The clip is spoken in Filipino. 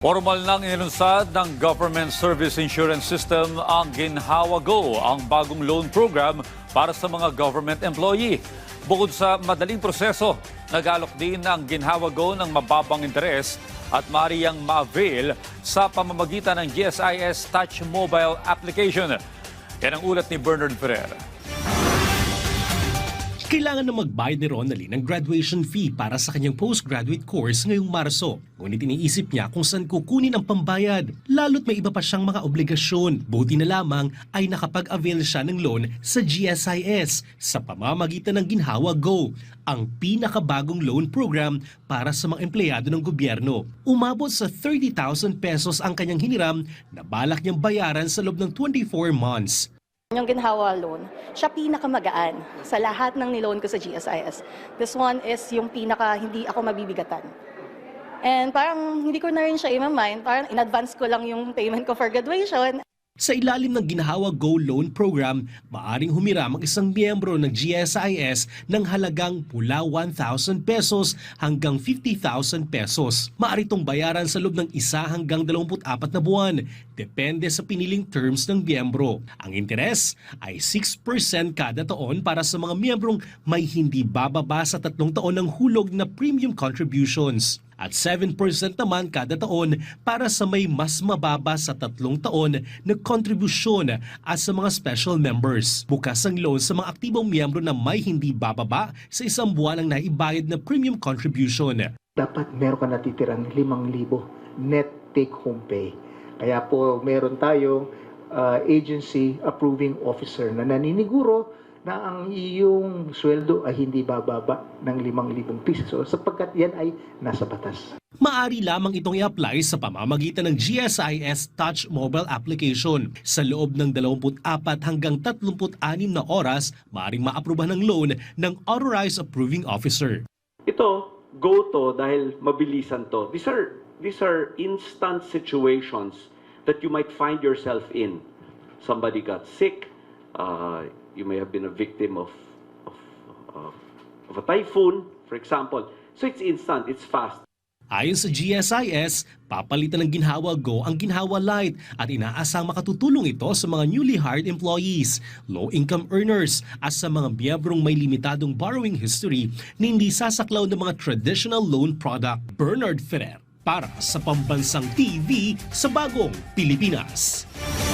Formal nang inilunsad ng Government Service Insurance System ang Ginhawa Go, ang bagong loan program para sa mga government employee. Bukod sa madaling proseso, nag-alok din ang Ginhawa Go ng mababang interes at maaari ang ma-avail sa pamamagitan ng GSIS Touch Mobile Application. Yan ang ulat ni Bernard Ferrer. Kailangan na magbayad ni Ronaldie ng graduation fee para sa kanyang postgraduate course ngayong Marso. Ngunit iniisip niya kung saan kukunin ang pambayad, lalo't may iba pa siyang mga obligasyon. Buti na lamang ay nakapag-avail siya ng loan sa GSIS sa pamamagitan ng Ginhawa Go, ang pinakabagong loan program para sa mga empleyado ng gobyerno. Umabot sa 30,000 pesos ang kanyang hiniram na balak niyang bayaran sa loob ng 24 months. Yung Ginhawa loan, siya pinakamagaan sa lahat ng niloan ko sa GSIS. This one is yung pinaka hindi ako mabibigatan. And parang hindi ko na rin siya i-mind, parang in-advance ko lang yung payment ko for graduation. Sa ilalim ng Ginhawa Go Loan Program, maaring humiram ang isang miyembro ng GSIS ng halagang mula 1,000 pesos hanggang 50,000 pesos. Maaari itong bayaran sa loob ng 1 hanggang 24 na buwan, depende sa piniling terms ng miyembro. Ang interes ay 6% kada taon para sa mga miyembrong may hindi bababa sa 3 taon ng hulog na premium contributions. At 7% naman kada taon para sa may mas mababa sa 3 taon na kontribusyon at sa mga special members. Bukas ang loan sa mga aktibong miyembro na may hindi bababa sa 1 buwan ang naibayad na premium contribution. Dapat meron ka natitirang 5,000 net take-home pay. Kaya po meron tayong agency approving officer na naniniguro na ang iyong sweldo ay hindi bababa ng 5,000 piso sapagkat yan ay nasa batas. Maaari lamang itong i-apply sa pamamagitan ng GSIS Touch Mobile Application. Sa loob ng 24 hanggang 36 na oras, maaaring maaprubahan ng loan ng Authorized Approving Officer. Ito, go to dahil mabilisan to. These are instant situations that you might find yourself in. Somebody got sick, you may have been a victim of a typhoon, for example. So it's instant, it's fast. Ayon sa GSIS, papalitan ng Ginhawa Go ang Ginhawa Lite at inaasang makatutulong ito sa mga newly hired employees, low-income earners at sa mga miyembrong may limitadong borrowing history na hindi sasaklaw ng mga traditional loan product. Bernard Ferrer para sa Pambansang TV sa Bagong Pilipinas.